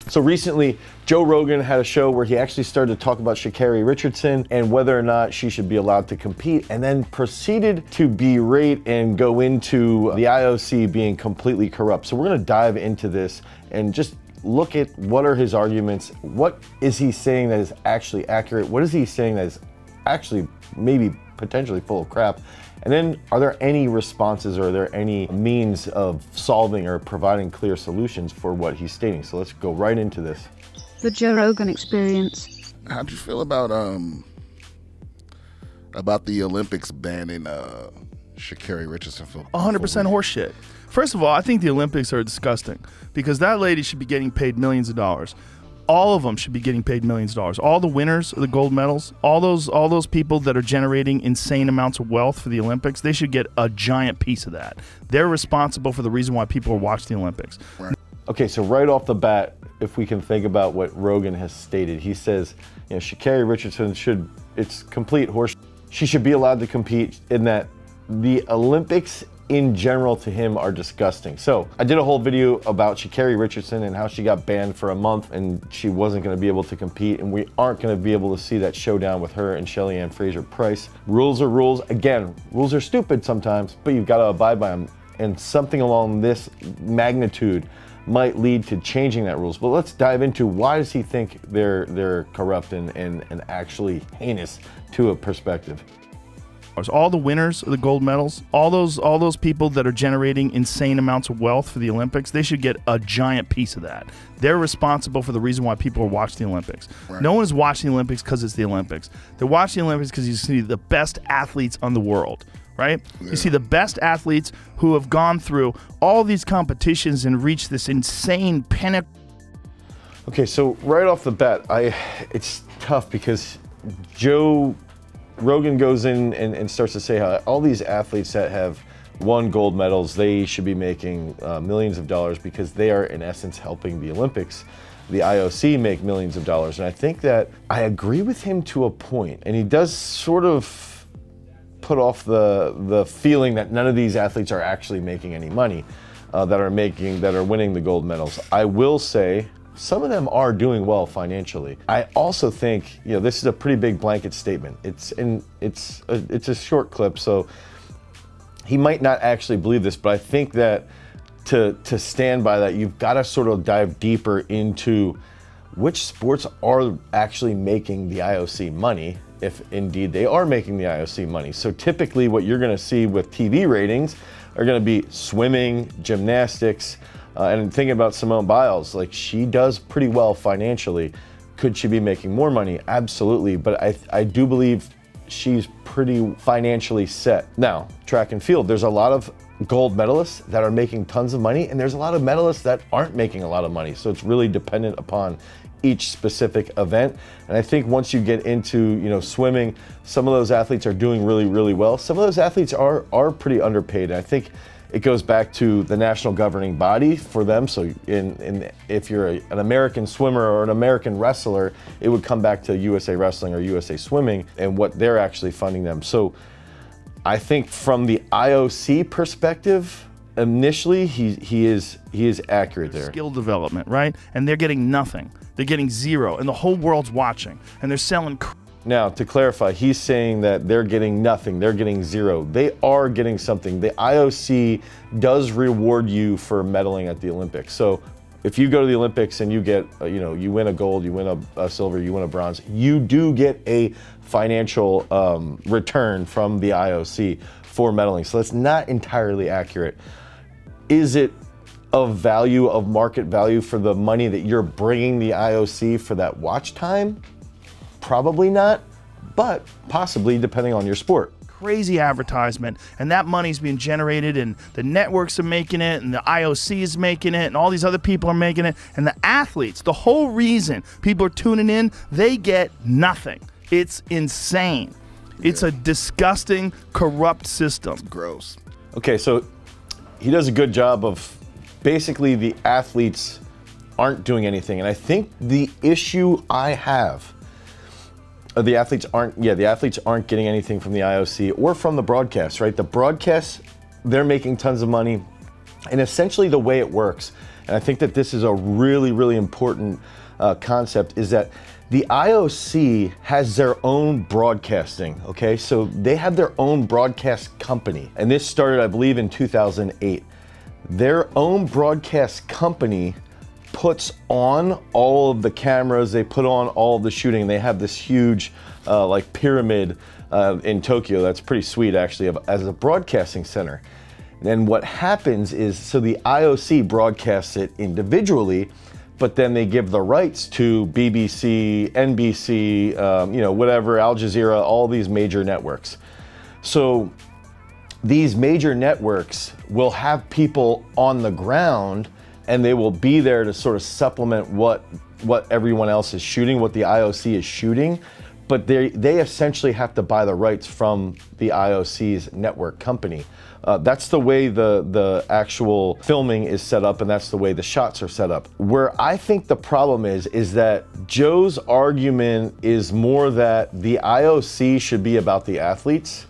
So recently, Joe Rogan had a show where he actually started to talk about Sha'Carri Richardson and whether or not she should be allowed to compete, and then proceeded to berate and go into the IOC being completely corrupt. So we're gonna dive into this and just look at what are his arguments, what is he saying that is actually accurate, what is he saying that is actually maybe potentially full of crap, and then are there any responses or are there any means of solving or providing clear solutions for what he's stating. So let's go right into this. The Joe Rogan Experience. How'd you feel about the Olympics banning Sha'Carri Richardson for 100% horseshit. First of all, I think the Olympics are disgusting because that lady should be getting paid millions of dollars. All of them should be getting paid millions of dollars. All the winners of the gold medals, all those people that are generating insane amounts of wealth for the Olympics, they should get a giant piece of that. They're responsible for the reason why people are watching the Olympics. Right. Okay, so right off the bat, if we can think about what Rogan has stated, he says, you know, Sha'Carri Richardson it's complete horse. She should be allowed to compete in that the Olympics in general to him are disgusting. So I did a whole video about Sha'Carri Richardson and how she got banned for a month and she wasn't gonna be able to compete, and we aren't gonna be able to see that showdown with her and Shelly Ann Fraser-Price. Rules are rules. Again, rules are stupid sometimes, but you've gotta abide by them. And something along this magnitude might lead to changing that rules. But let's dive into why does he think they're corrupt and actually heinous to a perspective. All the winners of the gold medals, all those people that are generating insane amounts of wealth for the Olympics, they should get a giant piece of that. They're responsible for the reason why people are watching the Olympics. Right. No one is watching the Olympics because it's the Olympics. They're watching the Olympics because you see the best athletes on the world, right? Yeah. You see the best athletes who have gone through all these competitions and reached this insane pinnacle. Okay, so right off the bat, it's tough because Joe Rogan goes in and starts to say how all these athletes that have won gold medals, they should be making millions of dollars because they are in essence helping the Olympics, the IOC, make millions of dollars. And I think that I agree with him to a point, and he does sort of put off the feeling that none of these athletes are actually making any money that are winning the gold medals. I will say some of them are doing well financially. I also think, you know, this is a pretty big blanket statement. It's a short clip, so he might not actually believe this, but I think that to stand by that, you've got to sort of dive deeper into which sports are actually making the IOC money, if indeed they are making the IOC money. So typically what you're gonna see with TV ratings are gonna be swimming, gymnastics, and thinking about Simone Biles, like she does pretty well financially. Could she be making more money? Absolutely, but I do believe she's pretty financially set. Now, track and field, there's a lot of gold medalists that are making tons of money, and there's a lot of medalists that aren't making a lot of money. So it's really dependent upon each specific event. And I think once you get into, you know, swimming, some of those athletes are doing really, really well. Some of those athletes are pretty underpaid. And I think it goes back to the national governing body for them. So if you're an American swimmer or an American wrestler, it would come back to USA Wrestling or USA Swimming and what they're actually funding them. So I think from the IOC perspective, initially he is accurate there. Skill development, right? And they're getting nothing. They're getting zero, and the whole world's watching, and they're selling. Now, to clarify, he's saying that they're getting nothing, they're getting zero. They are getting something. The IOC does reward you for medaling at the Olympics. So if you go to the Olympics and you get, you win a gold, you win a silver, you win a bronze, you do get a financial return from the IOC for medaling. So that's not entirely accurate. Is it of value, of market value for the money that you're bringing the IOC for that watch time? Probably not, but possibly depending on your sport. Crazy advertisement, and that money's being generated, and the networks are making it, and the IOC is making it, and all these other people are making it, and the athletes, the whole reason people are tuning in, they get nothing. It's insane. It's a disgusting, corrupt system. It's gross. Okay, so he does a good job of basically the athletes aren't doing anything, and I think the issue I have, the athletes aren't getting anything from the IOC or from the broadcast, right? The broadcasts, they're making tons of money, and essentially the way it works and I think that this is a really, really important concept, is that the IOC has their own broadcasting, okay? So they have their own broadcast company, and this started, I believe, in 2008. Their own broadcast company puts on all of the cameras, they put on all of the shooting. They have this huge like pyramid in Tokyo that's pretty sweet actually, as a broadcasting center. And what happens is, so the IOC broadcasts it individually, but then they give the rights to BBC, NBC, you know, whatever, Al Jazeera, all these major networks. So these major networks will have people on the ground, and they will be there to sort of supplement what everyone else is shooting, what the IOC is shooting, but they essentially have to buy the rights from the IOC's network company. That's the way the actual filming is set up, and that's the way the shots are set up. Where I think the problem is that Joe's argument is more that the IOC should be about the athletes,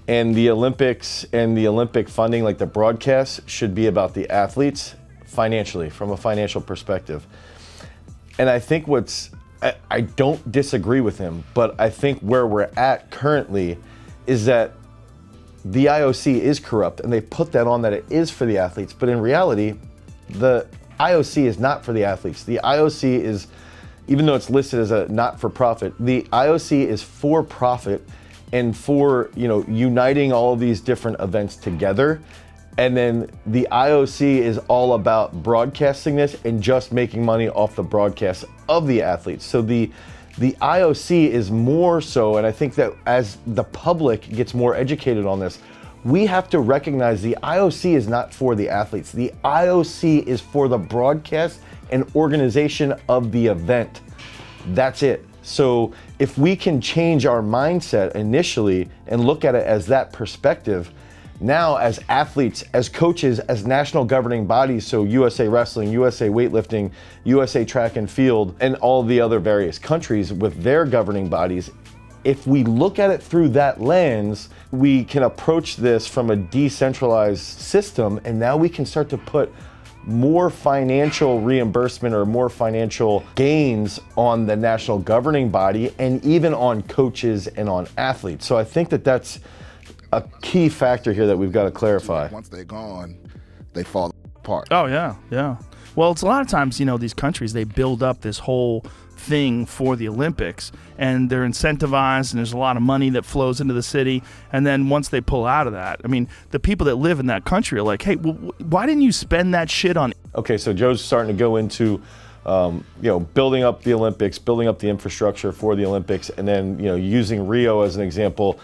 and the Olympics and the Olympic funding, like the broadcasts, should be about the athletes financially, from a financial perspective. And I think I don't disagree with him, but I think where we're at currently is that the IOC is corrupt, and they put that on that it is for the athletes, but in reality, the IOC is not for the athletes. The IOC is, even though it's listed as a not-for-profit, the IOC is for profit and for, you know, uniting all of these different events together. And then the IOC is all about broadcasting this and just making money off the broadcast of the athletes. So the IOC is more so, and I think that as the public gets more educated on this, we have to recognize the IOC is not for the athletes. The IOC is for the broadcast and organization of the event. That's it. So if we can change our mindset initially and look at it as that perspective, now as athletes, as coaches, as national governing bodies, so USA Wrestling, USA Weightlifting, USA Track and Field, and all the other various countries with their governing bodies, if we look at it through that lens, we can approach this from a decentralized system, and now we can start to put more financial reimbursement or more financial gains on the national governing body, and even on coaches and on athletes. So I think that that's a key factor here that we've got to clarify. Once they're gone, they fall apart. Oh yeah, yeah. Well, it's a lot of times, you know, these countries, they build up this whole thing for the Olympics, and they're incentivized, and there's a lot of money that flows into the city, and then once they pull out of that, I mean, the people that live in that country are like, hey, well, why didn't you spend that shit on... Okay, so Joe's starting to go into you know, building up the Olympics, building up the infrastructure for the Olympics, and then, you know, using Rio as an example.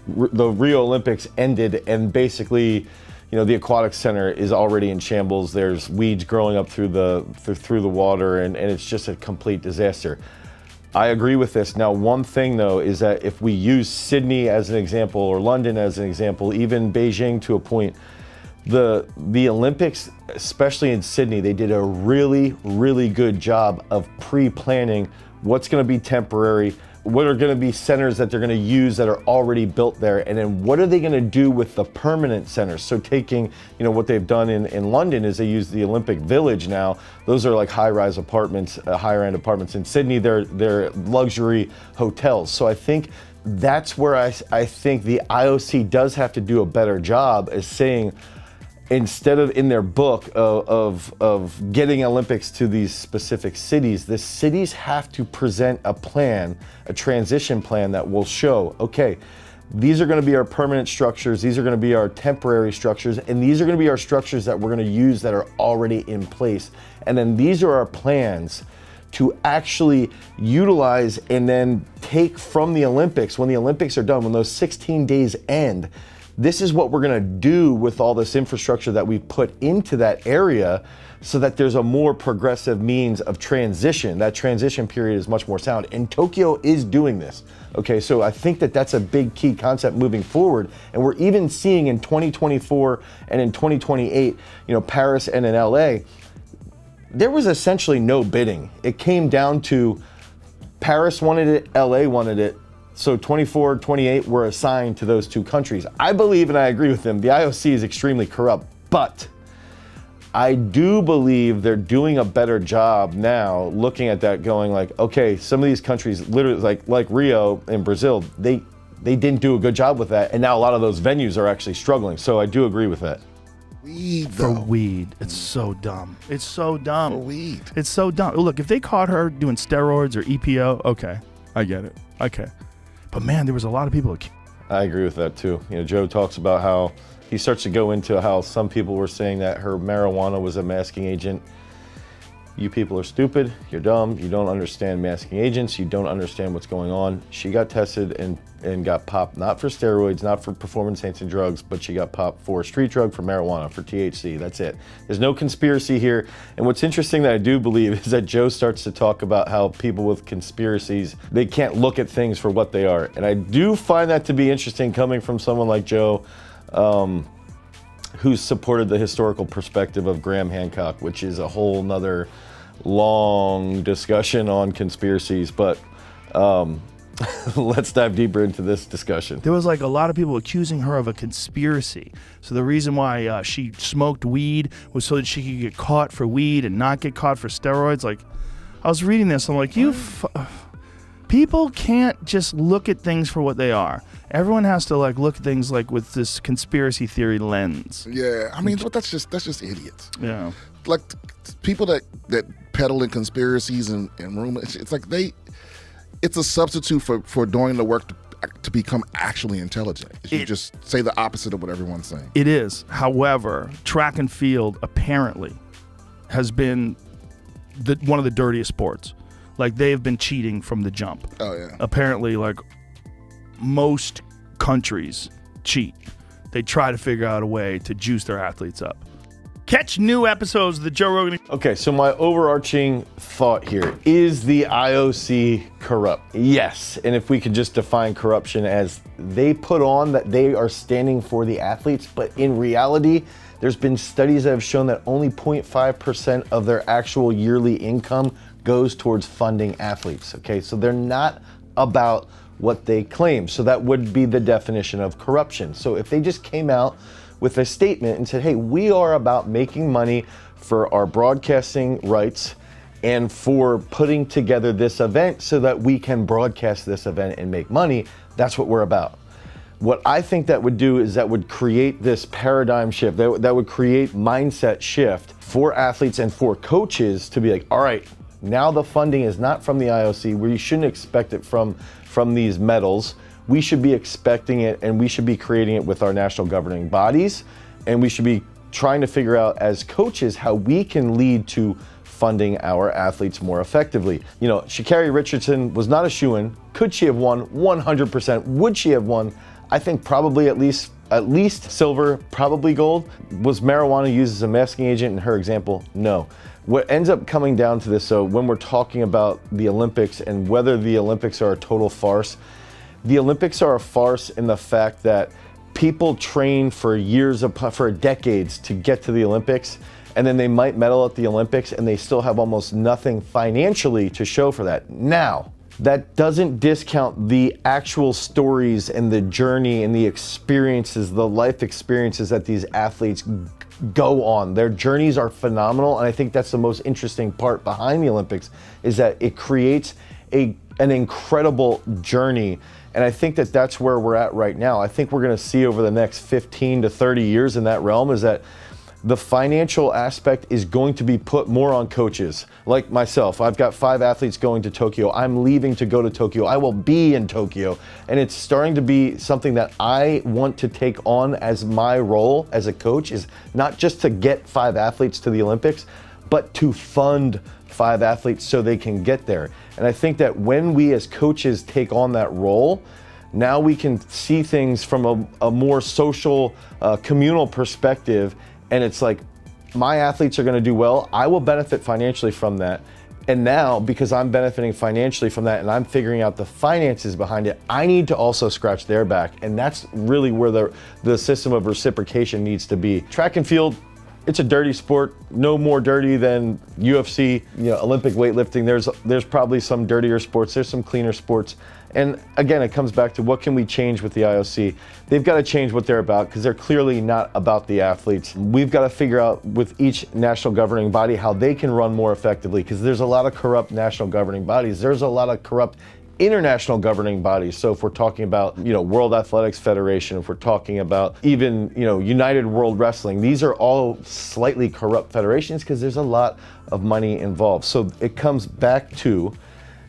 The Rio Olympics ended, and basically, you know, the aquatic center is already in shambles. There's weeds growing up through the water, and it's just a complete disaster. I agree with this. Now, one thing though is that if we use Sydney as an example, or London as an example, even Beijing to a point, the Olympics, especially in Sydney, they did a really, really good job of pre-planning what's going to be temporary, what are going to be centers that they're going to use that are already built there, and then what are they going to do with the permanent centers. So taking, you know, what they've done in London is they use the Olympic Village now. Those are like high-rise apartments, higher-end apartments. In Sydney, they're luxury hotels. So I think that's where I think the IOC does have to do a better job, is saying, instead of in their book of getting Olympics to these specific cities, the cities have to present a plan, a transition plan that will show, okay, these are going to be our permanent structures, these are going to be our temporary structures, and these are going to be our structures that we're going to use that are already in place. And then these are our plans to actually utilize and then take from the Olympics, when the Olympics are done, when those 16 days end. This is what we're going to do with all this infrastructure that we put into that area, so that there's a more progressive means of transition. That transition period is much more sound, and Tokyo is doing this. Okay, so I think that that's a big key concept moving forward, and we're even seeing in 2024 and in 2028, you know, Paris and in LA, there was essentially no bidding. It came down to Paris wanted it, LA wanted it. So 24, 28 were assigned to those two countries. I believe, and I agree with them, the IOC is extremely corrupt, but I do believe they're doing a better job now looking at that going like, okay, some of these countries literally like Rio in Brazil, they didn't do a good job with that. And now a lot of those venues are actually struggling. So I do agree with that. Weed, For weed. It's so dumb. It's so dumb. For weed. It's so dumb. Look, if they caught her doing steroids or EPO, okay, I get it. Okay. But man, there was a lot of people. I agree with that too. You know, Joe talks about how he starts to go into how some people were saying that her marijuana was a masking agent. You people are stupid, you're dumb, you don't understand masking agents, you don't understand what's going on. She got tested and got popped, not for steroids, not for performance-enhancing drugs, but she got popped for a street drug, for marijuana, for THC, that's it. There's no conspiracy here. And what's interesting that I do believe is that Joe starts to talk about how people with conspiracies, they can't look at things for what they are. And I do find that to be interesting coming from someone like Joe, who's supported the historical perspective of Graham Hancock, which is a whole nother long discussion on conspiracies, but let's dive deeper into this discussion. There was like a lot of people accusing her of a conspiracy. So the reason why she smoked weed was so that she could get caught for weed and not get caught for steroids. Like, I was reading this, I'm like, people can't just look at things for what they are. Everyone has to like look at things like with this conspiracy theory lens. Yeah, I mean, but that's just idiots. Yeah. Like people that peddle in conspiracies and rumors, it's like it's a substitute for doing the work to become actually intelligent. You just say the opposite of what everyone's saying. It is. However, track and field apparently has been one of the dirtiest sports. Like, they've been cheating from the jump. Oh, yeah. Apparently, like, most countries cheat. They try to figure out a way to juice their athletes up. Catch new episodes of the Joe Rogan. Okay, so my overarching thought here, is the IOC corrupt? Yes, and if we could just define corruption as they put on that they are standing for the athletes, but in reality, there's been studies that have shown that only 0.5% of their actual yearly income goes towards funding athletes, okay? So they're not about what they claim. So that would be the definition of corruption. So if they just came out with a statement and said, hey, we are about making money for our broadcasting rights and for putting together this event so that we can broadcast this event and make money, that's what we're about. What I think that would do is that would create this paradigm shift, that would create mindset shift for athletes and for coaches to be like, all right, now the funding is not from the IOC, we shouldn't expect it from these medals. We should be expecting it, and we should be creating it with our national governing bodies, and we should be trying to figure out as coaches how we can lead to funding our athletes more effectively. You know, Sha'Carri Richardson was not a shoo-in. Could she have won? 100%. Would she have won? I think probably at least silver, probably gold. Was marijuana used as a masking agent in her example? No. What ends up coming down to this, so when we're talking about the Olympics and whether the Olympics are a total farce, the Olympics are a farce in the fact that people train for for decades to get to the Olympics, and then they might medal at the Olympics and they still have almost nothing financially to show for that. Now, that doesn't discount the actual stories and the journey and the experiences, the life experiences that these athletes go on. Their journeys are phenomenal, and I think that's the most interesting part behind the Olympics, is that it creates an incredible journey. And I think that that's where we're at right now. I think we're going to see over the next 15 to 30 years in that realm is that the financial aspect is going to be put more on coaches. Like myself, I've got 5 athletes going to Tokyo. I'm leaving to go to Tokyo. I will be in Tokyo. And it's starting to be something that I want to take on as my role as a coach, is not just to get 5 athletes to the Olympics, but to fund 5 athletes so they can get there. And I think that when we as coaches take on that role, now we can see things from a more social, communal perspective. And it's like, my athletes are going to do well. I will benefit financially from that. And now, because I'm benefiting financially from that and I'm figuring out the finances behind it, I need to also scratch their back. And that's really where the system of reciprocation needs to be. Track and field, it's a dirty sport, no more dirty than UFC, Olympic weightlifting. There's probably some dirtier sports, there's some cleaner sports. And again, it comes back to what can we change with the IOC? They've got to change what they're about because they're clearly not about the athletes. We've got to figure out with each national governing body how they can run more effectively because there's a lot of corrupt national governing bodies. There's a lot of corrupt international governing bodies. So if we're talking about, World Athletics Federation, if we're talking about even, United World Wrestling, these are all slightly corrupt federations because there's a lot of money involved. So it comes back to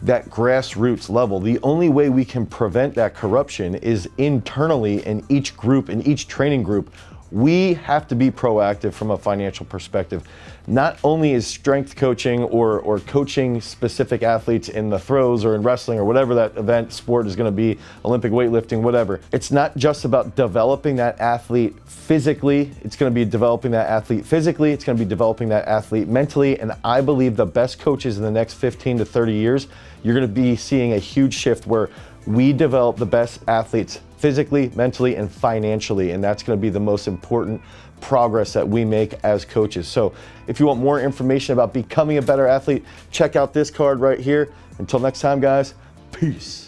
that grassroots level. The only way we can prevent that corruption is internally in each group, in each training group. We have to be proactive from a financial perspective. Not only is strength coaching or coaching specific athletes in the throws or in wrestling or whatever that event sport is going to be, Olympic weightlifting, whatever. It's not just about developing that athlete physically. It's going to be developing that athlete physically. It's going to be developing that athlete mentally. And I believe the best coaches in the next 15 to 30 years, you're going to be seeing a huge shift where we develop the best athletes physically, mentally, and financially, and that's going to be the most important progress that we make as coaches. So if you want more information about becoming a better athlete, check out this card right here. Until next time, guys, peace.